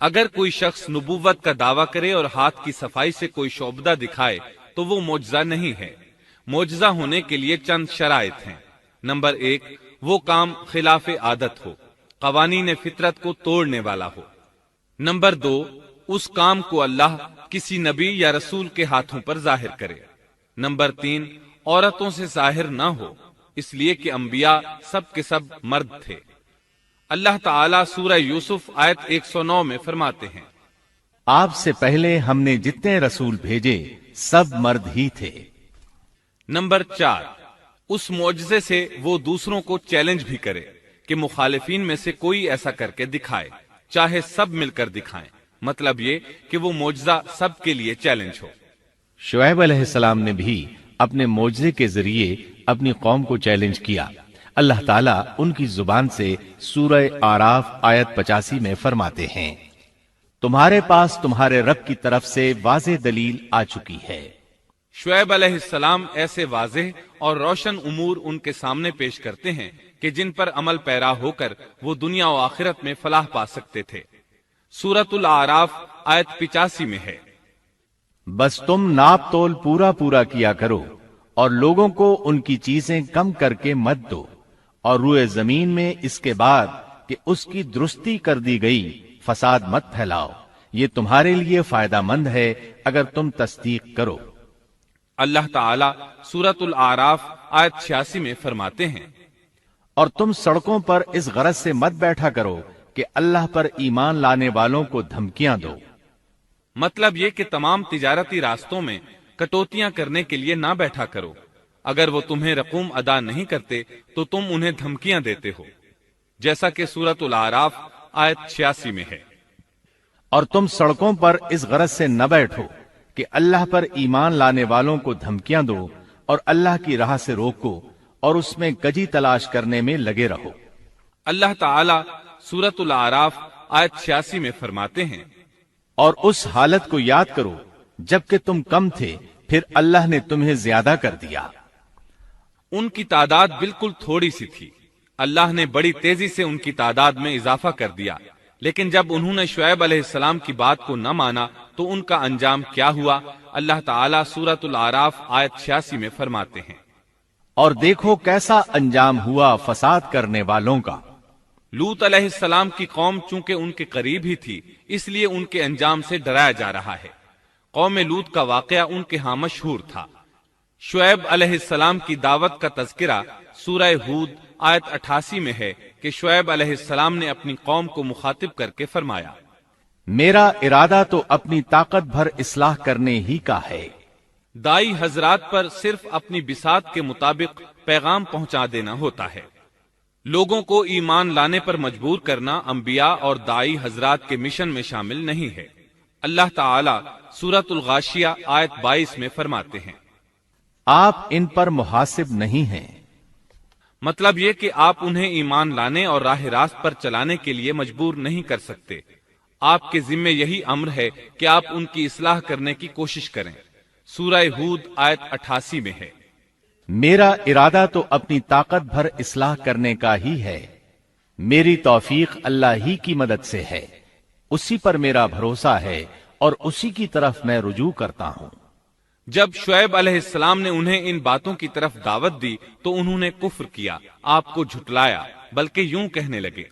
اگر کوئی شخص نبوت کا دعویٰ کرے اور ہاتھ کی صفائی سے کوئی شعبدہ دکھائے تو وہ معجزہ نہیں ہے۔ معجزہ ہونے کے لیے چند شرائط ہیں۔ نمبر 1، وہ کام خلاف عادت ہو، قوانین فطرت کو توڑنے والا ہو۔ نمبر 2، اس کام کو اللہ کسی نبی یا رسول کے ہاتھوں پر ظاہر کرے۔ نمبر 3، عورتوں سے ظاہر نہ ہو، اس لیے کہ انبیاء سب کے سب مرد تھے۔ اللہ تعالیٰ سورہ یوسف آیت 109 میں فرماتے ہیں، آپ سے پہلے ہم نے جتنے رسول بھیجے سب مرد ہی تھے۔ نمبر 4، اس معجزے سے وہ دوسروں کو چیلنج بھی کرے کہ مخالفین میں سے کوئی ایسا کر کے دکھائے، چاہے سب مل کر دکھائیں، مطلب یہ کہ وہ معجزہ سب کے لیے چیلنج ہو۔ شعیب علیہ السلام نے بھی اپنے معجزے کے ذریعے اپنی قوم کو چیلنج کیا۔ اللہ تعالیٰ ان کی زبان سے سورہ آراف آیت 85 میں فرماتے ہیں، تمہارے پاس تمہارے رب کی طرف سے واضح دلیل آ چکی ہے۔ شعیب علیہ السلام ایسے واضح اور روشن امور ان کے سامنے پیش کرتے ہیں کہ جن پر عمل پیرا ہو کر وہ دنیا و آخرت میں فلاح پا سکتے تھے۔ سورۃ الاعراف آیت 85 میں ہے، بس تم ناپ تول پورا کیا کرو اور لوگوں کو ان کی چیزیں کم کر کے مت دو، اور روئے زمین میں اس کے بعد کہ اس کی درستی کر دی گئی فساد مت پھیلاؤ، یہ تمہارے لیے فائدہ مند ہے اگر تم تصدیق کرو۔ اللہ تعالیٰ سورۃ الاعراف آیت 86 میں فرماتے ہیں، اور تم سڑکوں پر اس غرض سے مت بیٹھا کرو کہ اللہ پر ایمان لانے والوں کو دھمکیاں دو۔ مطلب یہ کہ تمام تجارتی راستوں میں کٹوتیاں کرنے کے لیے نہ بیٹھا کرو، اگر وہ تمہیں رقوم ادا نہیں کرتے تو تم انہیں دھمکیاں دیتے ہو، جیسا کہ سورۃ الاعراف آیت 86 میں ہے۔ اور تم سڑکوں پر اس غرض سے نہ بیٹھو کہ اللہ پر ایمان لانے والوں کو دھمکیاں دو اور اللہ کی راہ سے روکو اور اس میں کجی تلاش کرنے میں لگے رہو۔ اللہ تعالیٰ سورۃ الاعراف آیت 86 میں فرماتے ہیں، اور اس حالت کو یاد کرو جبکہ تم کم تھے، پھر اللہ نے تمہیں زیادہ کر دیا۔ ان کی تعداد بالکل تھوڑی سی تھی، اللہ نے بڑی تیزی سے ان کی تعداد میں اضافہ کر دیا، لیکن جب انہوں نے شعیب علیہ السلام کی بات کو نہ مانا تو ان کا انجام کیا ہوا؟ اللہ تعالیٰ سورۃ الاعراف آیت 86 میں فرماتے ہیں، اور دیکھو کیسا انجام ہوا فساد کرنے والوں کا۔ لوط علیہ السلام کی قوم چونکہ ان کے قریب ہی تھی، اس لیے ان کے انجام سے ڈرایا جا رہا ہے۔ قوم لوط کا واقعہ ان کے ہاں مشہور تھا۔ شعیب علیہ السلام کی دعوت کا تذکرہ سورہ ہود آیت 88 میں ہے کہ شعیب علیہ السلام نے اپنی قوم کو مخاطب کر کے فرمایا، میرا ارادہ تو اپنی طاقت بھر اصلاح کرنے ہی کا ہے۔ دائی حضرات پر صرف اپنی بساط کے مطابق پیغام پہنچا دینا ہوتا ہے۔ لوگوں کو ایمان لانے پر مجبور کرنا انبیاء اور دائی حضرات کے مشن میں شامل نہیں ہے۔ اللہ تعالیٰ سورۃ الغاشیہ آیت 22 میں فرماتے ہیں، آپ ان پر محاسب نہیں ہیں۔ مطلب یہ کہ آپ انہیں ایمان لانے اور راہ راست پر چلانے کے لیے مجبور نہیں کر سکتے۔ آپ کے ذمے یہی امر ہے کہ آپ ان کی اصلاح کرنے کی کوشش کریں۔ سورہ ہود آیت 88 میں ہے، میرا ارادہ تو اپنی طاقت بھر اصلاح کرنے کا ہی ہے، میری توفیق اللہ ہی کی مدد سے ہے، اسی پر میرا بھروسہ ہے اور اسی کی طرف میں رجوع کرتا ہوں۔ جب شعیب علیہ السلام نے انہیں ان باتوں کی طرف دعوت دی تو انہوں نے کفر کیا، آپ کو جھٹلایا، بلکہ یوں کہنے لگے،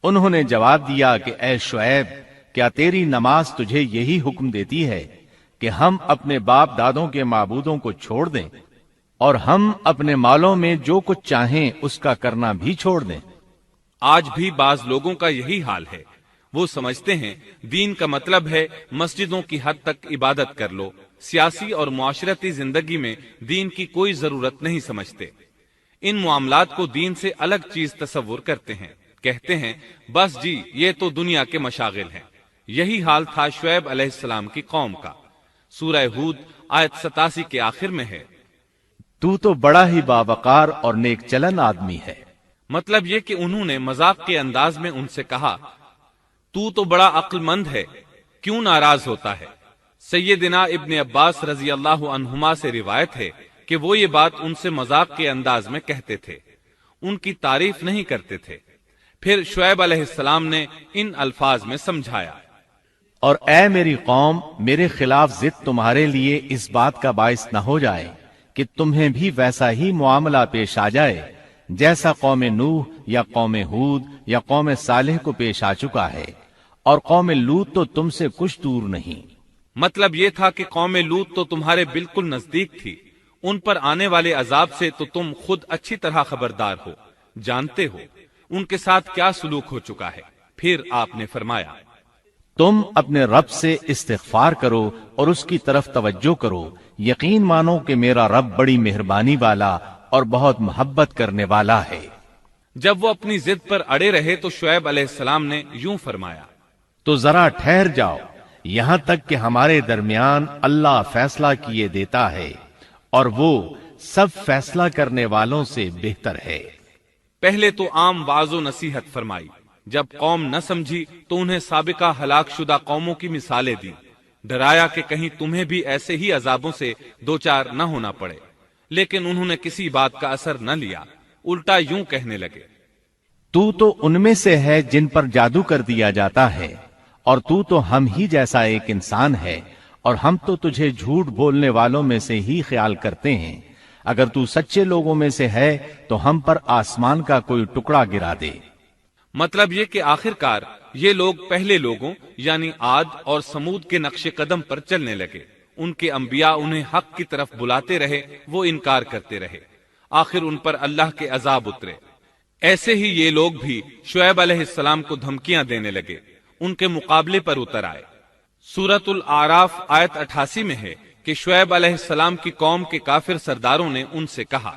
انہوں نے جواب دیا کہ اے شعیب، کیا تیری نماز تجھے یہی حکم دیتی ہے کہ ہم اپنے باپ دادوں کے معبودوں کو چھوڑ دیں اور ہم اپنے مالوں میں جو کچھ چاہیں اس کا کرنا بھی چھوڑ دیں؟ آج بھی بعض لوگوں کا یہی حال ہے، وہ سمجھتے ہیں دین کا مطلب ہے مسجدوں کی حد تک عبادت کر لو، سیاسی اور معاشرتی زندگی میں دین کی کوئی ضرورت نہیں سمجھتے۔ ان معاملات کو دین سے الگ چیز تصور کرتے ہیں، کہتے ہیں بس جی یہ تو دنیا کے مشاغل ہیں۔ یہی حال تھا شعیب علیہ السلام کی قوم کا۔ سورہ ہود آیت 87 کے آخر میں ہے، تو بڑا ہی باوقار اور نیک چلن آدمی ہے۔ مطلب یہ کہ انہوں نے مذاق کے انداز میں ان سے کہا، تو بڑا عقل مند ہے، کیوں ناراض ہوتا ہے؟ سیدنا ابن عباس رضی اللہ عنہما سے روایت ہے کہ وہ یہ بات ان سے مذاق کے انداز میں کہتے تھے، ان کی تعریف نہیں کرتے تھے۔ پھر شعیب علیہ السلام نے ان الفاظ میں سمجھایا، اور اے میری قوم، میرے خلاف ضد تمہارے لیے اس بات کا باعث نہ ہو جائے کہ تمہیں بھی ویسا ہی معاملہ پیش آ جائے جیسا قوم نوح یا قوم ہود یا قوم صالح کو پیش آ چکا ہے، اور قوم لوط تو تم سے کچھ دور نہیں۔ مطلب یہ تھا کہ قوم لوط تو تمہارے بالکل نزدیک تھی، ان پر آنے والے عذاب سے تو تم خود اچھی طرح خبردار ہو، جانتے ہو ان کے ساتھ کیا سلوک ہو چکا ہے۔ پھر آپ نے فرمایا، تم اپنے رب سے استغفار کرو اور اس کی طرف توجہ کرو، یقین مانو کہ میرا رب بڑی مہربانی والا اور بہت محبت کرنے والا ہے۔ جب وہ اپنی ضد پر اڑے رہے تو شعیب علیہ السلام نے یوں فرمایا، تو ذرا ٹھہر جاؤ یہاں تک کہ ہمارے درمیان اللہ فیصلہ کیے دیتا ہے، اور وہ سب فیصلہ کرنے والوں سے بہتر ہے۔ پہلے تو عام واعظ و نصیحت فرمائی، جب قوم نہ سمجھی تو انہیں سابقہ ہلاک شدہ قوموں کی مثالیں دی، ڈرایا کہ کہیں تمہیں بھی ایسے ہی عذابوں سے دوچار نہ ہونا پڑے، لیکن انہوں نے کسی بات کا اثر نہ لیا، الٹا یوں کہنے لگے، تو ان میں سے ہے جن پر جادو کر دیا جاتا ہے، اور تو ہم ہی جیسا ایک انسان ہے، اور ہم تو تجھے جھوٹ بولنے والوں میں سے ہی خیال کرتے ہیں۔ اگر تو سچے لوگوں میں سے ہے تو ہم پر آسمان کا کوئی ٹکڑا گرا دے۔ مطلب یہ کہ آخرکار یہ لوگ پہلے لوگوں یعنی عاد اور سمود کے نقش قدم پر چلنے لگے، ان کے انبیاء انہیں حق کی طرف بلاتے رہے، وہ انکار کرتے رہے، آخر ان پر اللہ کے عذاب اترے۔ ایسے ہی یہ لوگ بھی شعیب علیہ السلام کو دھمکیاں دینے لگے، ان کے مقابلے پر اتر آئے۔ سورۃ الاعراف آیت 88 میں ہے کہ شعیب علیہ السلام کی قوم کے کافر سرداروں نے ان سے کہا،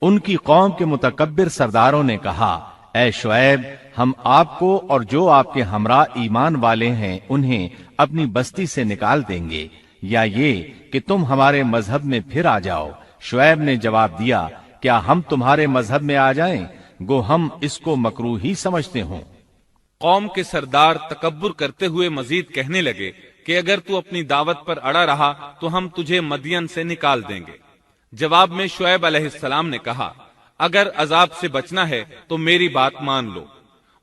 ان کی قوم کے متکبر سرداروں نے کہا، اے شعیب، ہم آپ کو اور جو آپ کے ہمراہ ایمان والے ہیں انہیں اپنی بستی سے نکال دیں گے، یا یہ کہ تم ہمارے مذہب میں پھر آ جاؤ۔ شعیب نے جواب دیا، کیا ہم تمہارے مذہب میں آ جائیں؟ گو ہم اس کو مکروہ ہی سمجھتے ہوں۔ قوم کے سردار تکبر کرتے ہوئے مزید کہنے لگے کہ اگر تو اپنی دعوت پر اڑا رہا تو ہم تجھے مدین سے نکال دیں گے۔ جواب میں شعیب علیہ السلام نے کہا، اگر عذاب سے بچنا ہے تو میری بات مان لو۔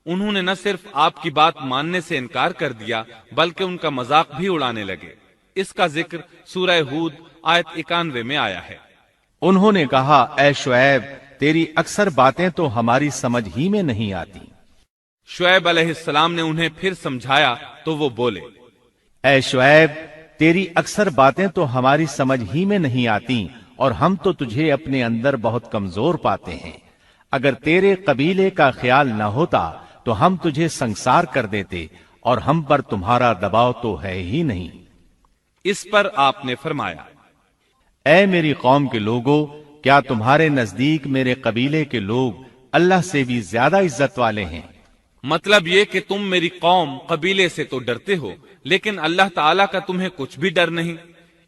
انہوں نے نہ صرف آپ کی بات ماننے سے انکار کر دیا بلکہ ان کا مذاق بھی اڑانے لگے۔ اس کا ذکر سورہ ہود آیت 91 میں آیا ہے۔ انہوں نے کہا، اے شعیب، تیری اکثر باتیں تو ہماری سمجھ ہی میں نہیں آتی۔ شعیب علیہ السلام نے انہیں پھر سمجھایا تو وہ بولے، اے شعیب، تیری اکثر باتیں تو ہماری سمجھ ہی میں نہیں آتی، اور ہم تو تجھے اپنے اندر بہت کمزور پاتے ہیں۔ اگر تیرے قبیلے کا خیال نہ ہوتا تو ہم تجھے سنسار کر دیتے، اور ہم پر تمہارا دباؤ تو ہے ہی نہیں۔ اس پر آپ نے فرمایا، اے میری قوم کے لوگوں، کیا تمہارے نزدیک میرے قبیلے کے لوگ اللہ سے بھی زیادہ عزت والے ہیں؟ مطلب یہ کہ تم میری قوم قبیلے سے تو ڈرتے ہو لیکن اللہ تعالیٰ کا تمہیں کچھ بھی ڈر نہیں۔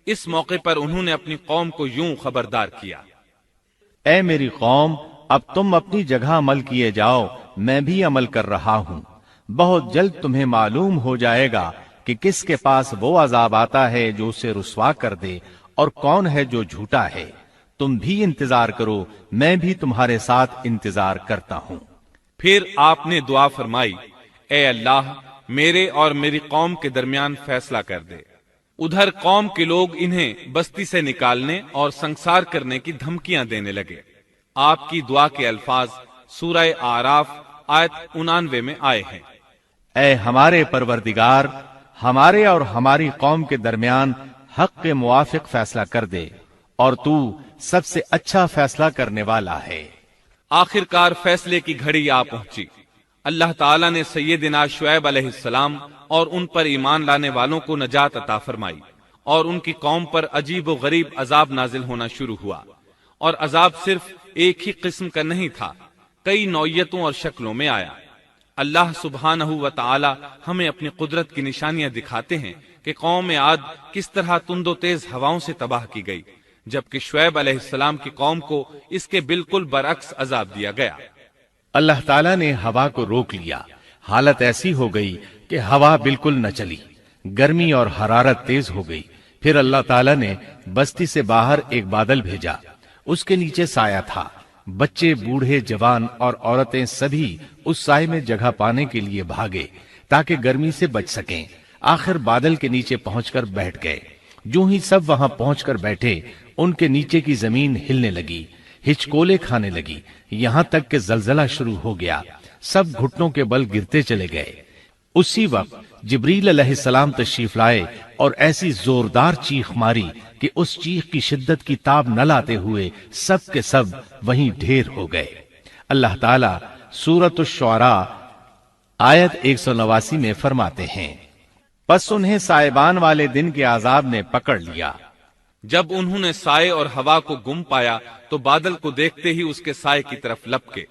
اس موقع پر انہوں نے اپنی قوم کو یوں خبردار کیا، اے میری قوم، اب تم اپنی جگہ عمل کیے جاؤ، میں بھی عمل کر رہا ہوں۔ بہت جلد تمہیں معلوم ہو جائے گا کہ کس کے پاس وہ عذاب آتا ہے جو اسے رسوا کر دے، اور کون ہے جو جھوٹا ہے۔ تم بھی انتظار کرو، میں بھی تمہارے ساتھ انتظار کرتا ہوں۔ پھر آپ نے دعا فرمائی، اے اللہ، میرے اور میری قوم کے درمیان فیصلہ کر دے۔ ادھر قوم کے لوگ انہیں بستی سے نکالنے اور سنسار کرنے کی دھمکیاں دینے لگے۔ آپ کی دعا کے الفاظ سورہ اعراف آیت 89 میں آئے ہیں، اے ہمارے پروردگار، ہمارے اور ہماری قوم کے درمیان حق کے موافق فیصلہ کر دے، اور تو سب سے اچھا فیصلہ کرنے والا ہے۔ آخرکار فیصلے کی گھڑی آ پہنچی۔ اللہ تعالیٰ نے سیدنا شعیب علیہ السلام اور ان پر ایمان لانے والوں کو نجات عطا فرمائی، اور ان کی قوم پر عجیب و غریب عذاب نازل ہونا شروع ہوا، اور عذاب صرف ایک ہی قسم کا نہیں تھا، کئی نوعیتوں اور شکلوں میں آیا۔ اللہ سبحانہ و تعالی ہمیں اپنی قدرت کی نشانیاں دکھاتے ہیں کہ قوم عاد کس طرح تند و تیز ہواؤں سے تباہ کی گئی، جبکہ شعیب علیہ السلام کی قوم کو اس کے بالکل برعکس عذاب دیا گیا۔ اللہ تعالیٰ نے ہوا کو روک لیا، حالت ایسی ہو گئی کہ ہوا بالکل نہ چلی، گرمی اور حرارت تیز ہو گئی۔ پھر اللہ تعالیٰ نے بستی سے باہر ایک بادل بھیجا، اس کے نیچے سایہ تھا، بچے، بوڑھے، جوان اور عورتیں سبھی اس سائے میں جگہ پانے کے لیے بھاگے تاکہ گرمی سے بچ سکیں۔ آخر بادل کے نیچے پہنچ کر بیٹھ گئے۔ جو ہی سب وہاں پہنچ کر بیٹھے، ان کے نیچے کی زمین ہلنے لگی، ہچکولے کھانے لگی، یہاں تک کہ زلزلہ شروع ہو گیا، سب گھٹنوں کے بل گرتے چلے گئے۔ اسی وقت جبریل علیہ السلام تشریف لائے اور ایسی زوردار چیخ ماری کہ اس چیخ کی شدت کی تاب نہ لاتے ہوئے سب کے سب وہیں ڈھیر ہو گئے۔ اللہ تعالیٰ سورۃ الشعراء آیت 189 میں فرماتے ہیں، پس انہیں سائبان والے دن کے عذاب نے پکڑ لیا۔ جب انہوں نے سائے اور ہوا کو گم پایا تو بادل کو دیکھتے ہی اس کے سائے کی طرف لپکے،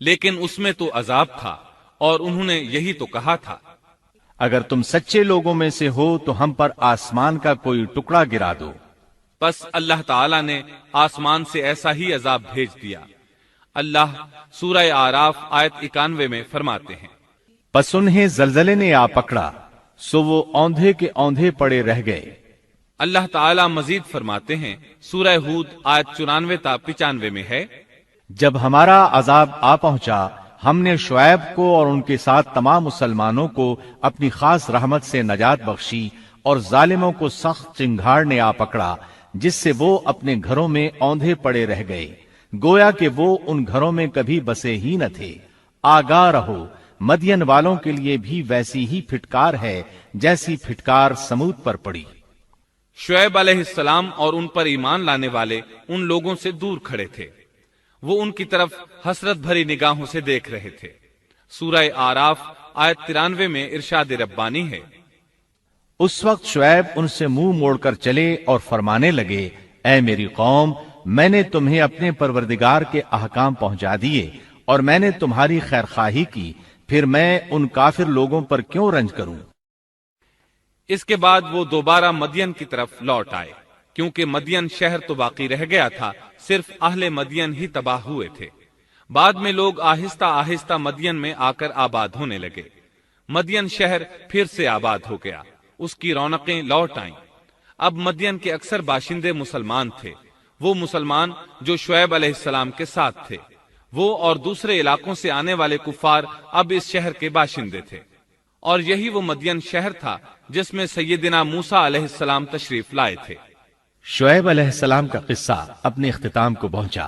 لیکن اس میں تو عذاب تھا اور انہوں نے یہی تو کہا تھا، اگر تم سچے لوگوں میں سے ہو تو ہم پر آسمان کا کوئی ٹکڑا گرا دو۔ بس اللہ تعالی نے آسمان سے ایسا ہی عذاب بھیج دیا۔ اللہ سورہ آراف آیت 91 میں فرماتے ہیں، پس انہیں زلزلے نے آ پکڑا، سو وہ اوندھے کے اوندھے پڑے رہ گئے۔ اللہ تعالی مزید فرماتے ہیں، سورہ ہود آیت 94 تا 95 میں ہے، جب ہمارا عذاب آ پہنچا، ہم نے شعیب کو اور ان کے ساتھ تمام مسلمانوں کو اپنی خاص رحمت سے نجات بخشی، اور ظالموں کو سخت چنگھاڑ نے آ پکڑا، جس سے وہ اپنے گھروں میں اوندھے پڑے رہ گئے، گویا کہ وہ ان گھروں میں کبھی بسے ہی نہ تھے۔ آگاہ رہو، مدین والوں کے لیے بھی ویسی ہی پھٹکار ہے جیسی پھٹکار سمود پر پڑی۔ شعیب علیہ السلام اور ان پر ایمان لانے والے ان لوگوں سے دور کھڑے تھے، وہ ان کی طرف حسرت بھری نگاہوں سے دیکھ رہے تھے۔ سورہ آراف آیت 93 میں ارشاد ربانی ہے، اس وقت شعیب ان سے منہ موڑ کر چلے اور فرمانے لگے، اے میری قوم، میں نے تمہیں اپنے پروردگار کے احکام پہنچا دیے اور میں نے تمہاری خیرخواہی کی، پھر میں ان کافر لوگوں پر کیوں رنج کروں؟ اس کے بعد وہ دوبارہ مدین کی طرف لوٹ آئے، کیونکہ مدین شہر تو باقی رہ گیا تھا، صرف اہل مدین ہی تباہ ہوئے تھے۔ بعد میں لوگ آہستہ آہستہ مدین میں آ کر آباد ہونے لگے۔ مدین شہر پھر سے آباد ہو گیا، اس کی رونقیں لوٹ آئیں۔ اب مدین کے اکثر باشندے مسلمان تھے، وہ مسلمان جو شعیب علیہ السلام کے ساتھ تھے۔ وہ اور دوسرے علاقوں سے آنے والے کفار اب اس شہر کے باشندے تھے، اور یہی وہ مدین شہر تھا جس میں سیدنا موسیٰ علیہ السلام تشریف لائے تھے۔ شعیب علیہ السلام کا قصہ اپنے اختتام کو پہنچا۔